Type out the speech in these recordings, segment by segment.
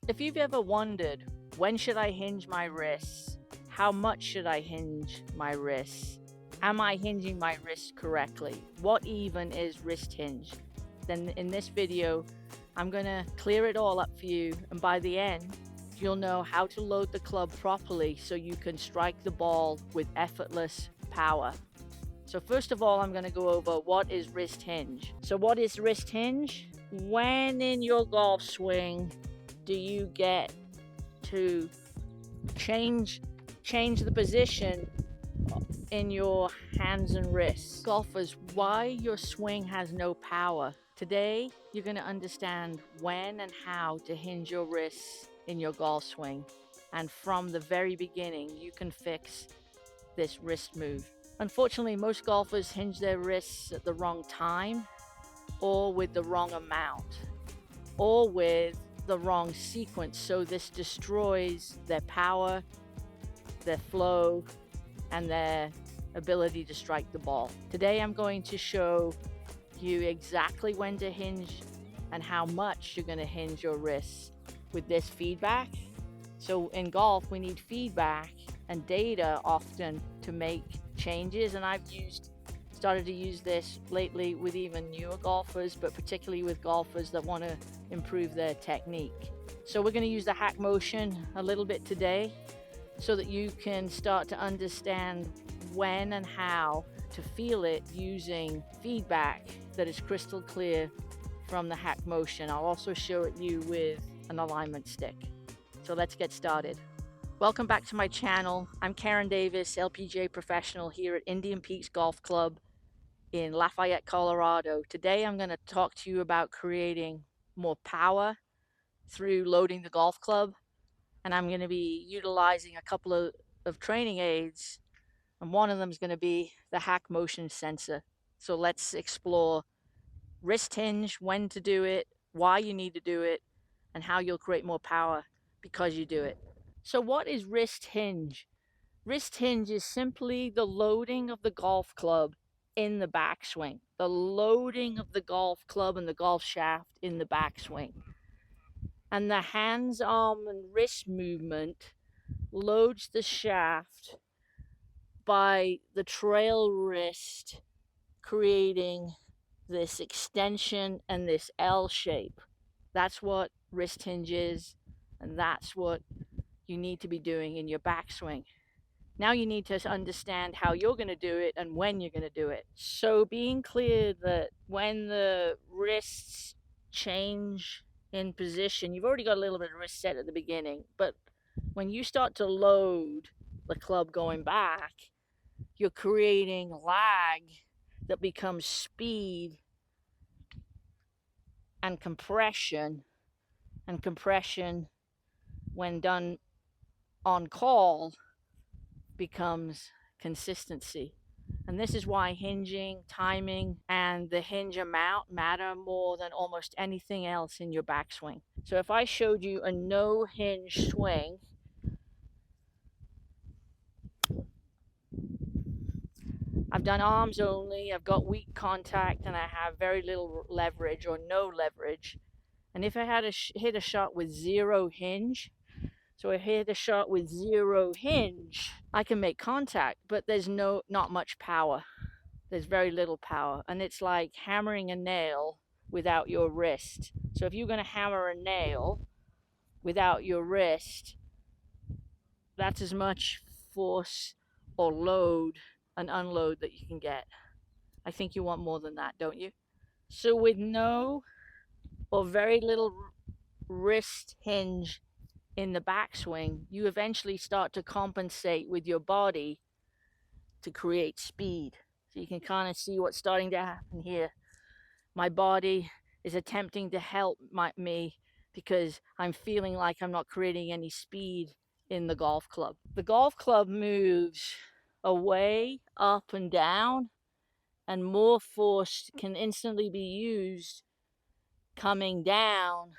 If you've ever wondered, when should I hinge my wrists? How much should I hinge my wrists? Am I hinging my wrists correctly? What even is wrist hinge? Then in this video, I'm gonna clear it all up for you, and by the end, you'll know how to load the club properly so you can strike the ball with effortless power. So first of all, I'm gonna go over what is wrist hinge. So what is wrist hinge? When in your golf swing do you get to change the position in your hands and wrists? Golfers, why your swing has no power. Today, you're going to understand when and how to hinge your wrists in your golf swing. And from the very beginning, you can fix this wrist move. Unfortunately, most golfers hinge their wrists at the wrong time, or with the wrong amount, or with the wrong sequence. So this destroys their power, their flow, and their ability to strike the ball. Today I'm going to show you exactly when to hinge and how much you're going to hinge your wrists with this feedback. So in golf, we need feedback and data often to make changes, and I've started to use this lately with even newer golfers, but particularly with golfers that want to improve their technique. So we're going to use the HackMotion a little bit today so that you can start to understand when and how to feel it using feedback that is crystal clear from the HackMotion. I'll also show it you with an alignment stick. So let's get started. Welcome back to my channel. I'm Karen Davis, LPGA professional here at Indian Peaks Golf Club in Lafayette, Colorado. Today I'm going to talk to you about creating more power through loading the golf club, and I'm going to be utilizing a couple of training aids, and one of them is going to be the HackMotion sensor. So let's explore wrist hinge, when to do it, why you need to do it, and how you'll create more power because you do it. So what is wrist hinge? Wrist hinge is simply the loading of the golf club in the backswing, the loading of the golf club and the golf shaft in the backswing. And the hands, arm, and wrist movement loads the shaft by the trail wrist, creating this extension and this L shape. That's what wrist hinge is, and that's what you need to be doing in your backswing. Now you need to understand how you're going to do it and when you're going to do it. So being clear that when the wrists change in position, you've already got a little bit of wrist set at the beginning, but when you start to load the club going back, you're creating lag that becomes speed and compression when done on call becomes consistency. And this is why hinging, timing, and the hinge amount matter more than almost anything else in your backswing. So if I showed you a no hinge swing, I've done arms only, I've got weak contact, and I have very little leverage or no leverage. And if I had hit a shot with zero hinge, so I hit a shot with zero hinge, I can make contact, but there's not much power. There's very little power, and it's like hammering a nail without your wrist. So if you're going to hammer a nail without your wrist, that's as much force or load and unload that you can get. I think you want more than that, don't you? So with no or very little wrist hinge in the backswing, you eventually start to compensate with your body to create speed. So you can kind of see what's starting to happen here. My body is attempting to help me because I'm feeling like I'm not creating any speed in the golf club. The golf club moves away, up, and down, and more force can instantly be used coming down,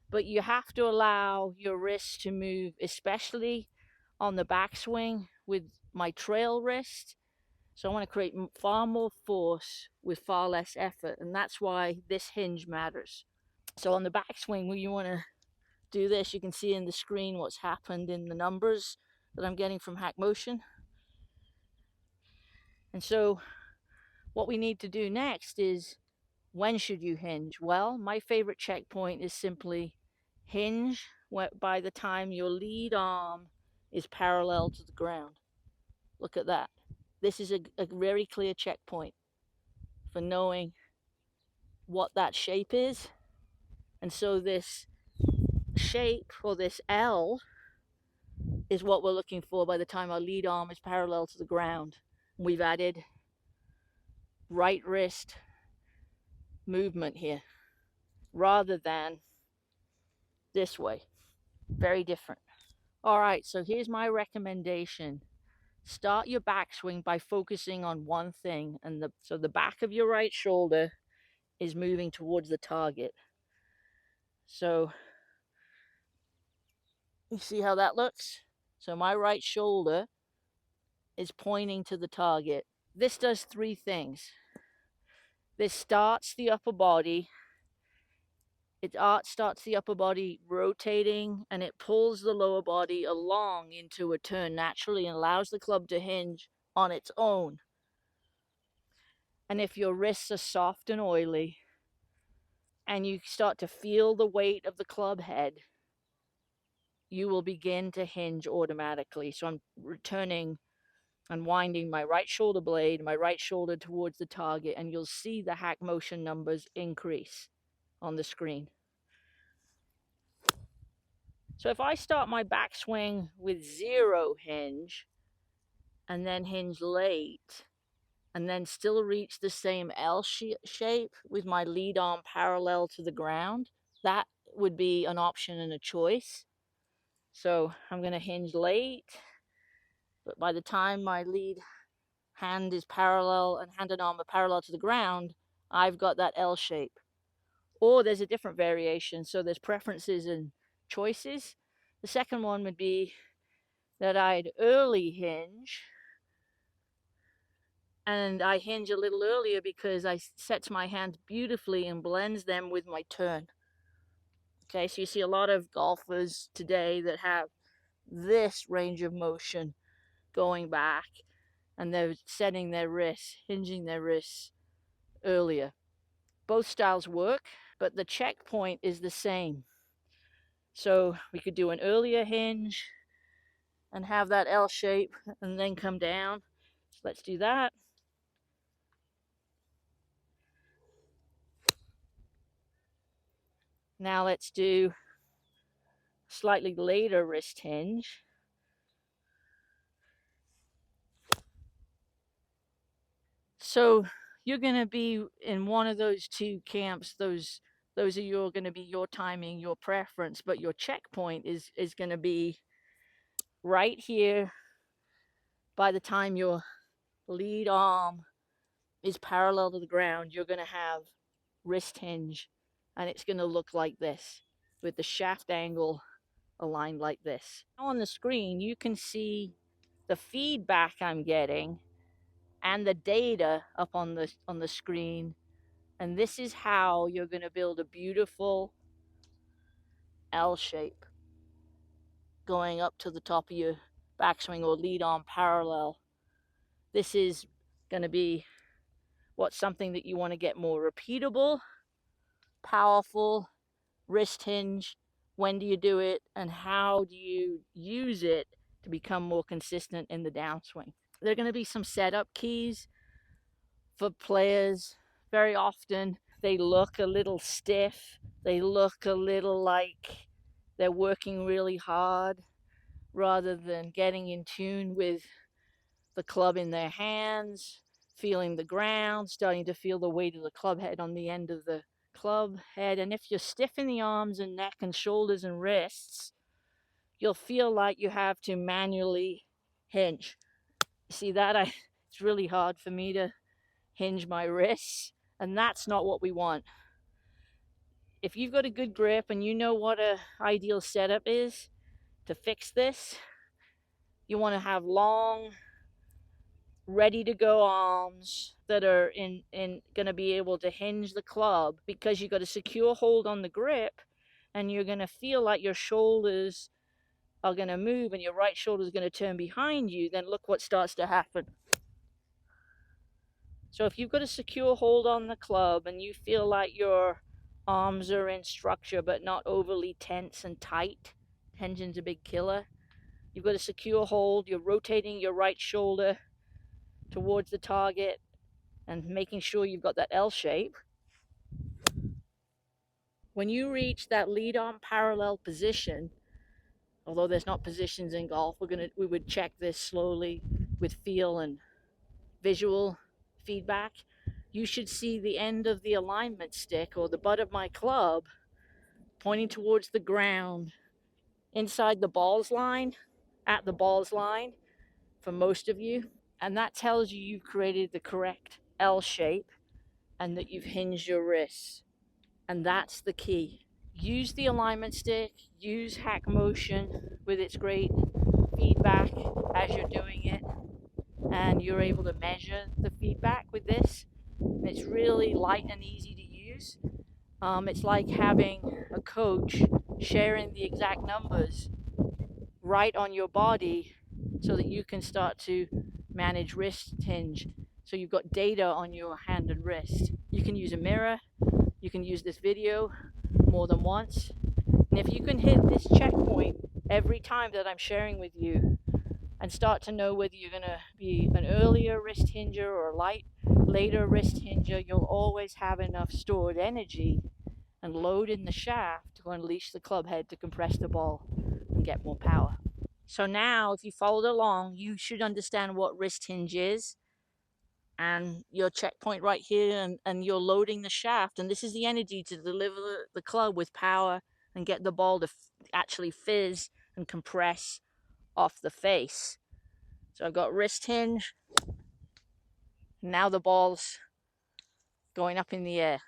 but you have to allow your wrist to move, especially on the backswing with my trail wrist. So I want to create far more force with far less effort, and that's why this hinge matters. So on the backswing, you want to do this, you can see in the screen what's happened in the numbers that I'm getting from HackMotion. And so what we need to do next is, when should you hinge? Well, my favorite checkpoint is simply hinge by the time your lead arm is parallel to the ground. Look at that. This is a very clear checkpoint for knowing what that shape is. And so this shape, or this L, is what we're looking for by the time our lead arm is parallel to the ground. We've added right wrist movement here rather than this way. Very different. All right, so here's my recommendation. Start your backswing by focusing on one thing, and so the back of your right shoulder is moving towards the target. So you see how that looks? So my right shoulder is pointing to the target. This does three things. This starts the upper body. It starts the upper body rotating, and it pulls the lower body along into a turn naturally and allows the club to hinge on its own. And if your wrists are soft and oily, and you start to feel the weight of the club head, you will begin to hinge automatically. So I'm winding my right shoulder blade, my right shoulder towards the target, and you'll see the HackMotion numbers increase on the screen. So if I start my backswing with 0 hinge, and then hinge late, and then still reach the same L shape with my lead arm parallel to the ground, that would be an option and a choice. So I'm going to hinge late, but by the time my lead hand is parallel and hand and arm are parallel to the ground, I've got that L shape. Or there's a different variation, so there's preferences and choices. The second one would be that I'd early hinge, and I hinge a little earlier because I sets my hands beautifully and blends them with my turn. Okay, so you see a lot of golfers today that have this range of motion going back, and they're setting their wrists, hinging their wrists earlier. Both styles work, but the checkpoint is the same. So we could do an earlier hinge and have that L shape and then come down. So let's do that. Now let's do slightly later wrist hinge. So you're going to be in one of those two camps. Those are going to be your timing, your preference, but your checkpoint is going to be right here by the time your lead arm is parallel to the ground. You're going to have wrist hinge, and it's going to look like this with the shaft angle aligned like this. Now on the screen, you can see the feedback I'm getting and the data up on the screen. And this is how you're going to build a beautiful L shape going up to the top of your backswing or lead arm parallel. This is going to be something that you want to get more repeatable, powerful wrist hinge. When do you do it, and how do you use it to become more consistent in the downswing? There are going to be some setup keys for players. Very often they look a little stiff. They look a little like they're working really hard rather than getting in tune with the club in their hands, feeling the ground, starting to feel the weight of the club head on the end of the club head. And if you're stiff in the arms and neck and shoulders and wrists, you'll feel like you have to manually hinge. See that? It's really hard for me to hinge my wrists, and that's not what we want. If you've got a good grip and you know what an ideal setup is to fix this, you want to have long, ready to go arms that are in going to be able to hinge the club, because you've got a secure hold on the grip, and you're going to feel like your shoulders are going to move and your right shoulder is going to turn behind you, then look what starts to happen. So if you've got a secure hold on the club and you feel like your arms are in structure but not overly tense and tight, tension's a big killer. You've got a secure hold, you're rotating your right shoulder towards the target and making sure you've got that L shape. When you reach that lead arm parallel position, although there's not positions in golf, we would check this slowly with feel and visual feedback. You should see the end of the alignment stick or the butt of my club pointing towards the ground inside the balls line, at the balls line for most of you. And that tells you you've created the correct L shape and that you've hinged your wrists. And that's the key. Use the alignment stick, use HackMotion with its great feedback as you're doing it, and you're able to measure the feedback with this. It's really light and easy to use. It's like having a coach sharing the exact numbers right on your body so that you can start to manage wrist hinge. So you've got data on your hand and wrist. You can use a mirror, you can use this video more than once. And if you can hit this checkpoint every time that I'm sharing with you and start to know whether you're going to be an earlier wrist hinger or a later wrist hinger, you'll always have enough stored energy and load in the shaft to unleash the club head to compress the ball and get more power. So now, if you followed along, you should understand what wrist hinge is and your checkpoint right here, and you're loading the shaft, and this is the energy to deliver the club with power and get the ball to actually fizz and compress off the face. So I've got wrist hinge. Now the ball's going up in the air.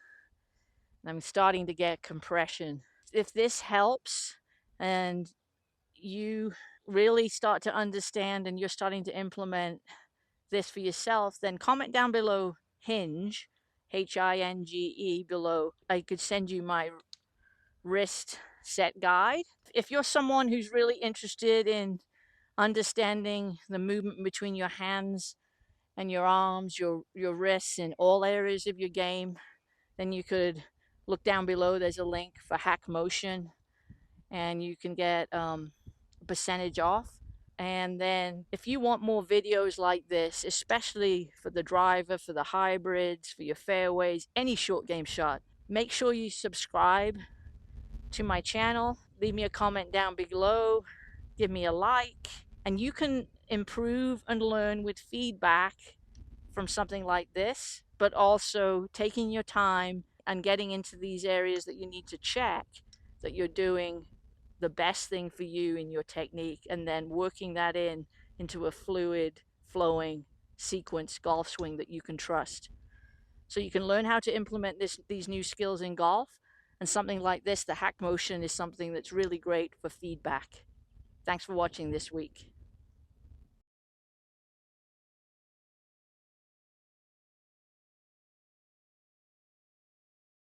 And I'm starting to get compression. If this helps and you really start to understand and you're starting to implement this for yourself, then comment down below Hinge, Hinge below. I could send you my wrist set guide. If you're someone who's really interested in understanding the movement between your hands and your arms, your wrists in all areas of your game, then you could look down below. There's a link for HackMotion and you can get a percentage off. And then if you want more videos like this, especially for the driver, for the hybrids, for your fairways, any short game shot, make sure you subscribe to my channel. Leave me a comment down below. Give me a like. And you can improve and learn with feedback from something like this, but also taking your time and getting into these areas that you need to check that you're doing the best thing for you in your technique, and then working that into a fluid, flowing sequence golf swing that you can trust. So you can learn how to implement these new skills in golf, and something like this, the HackMotion, is something that's really great for feedback. Thanks for watching this week.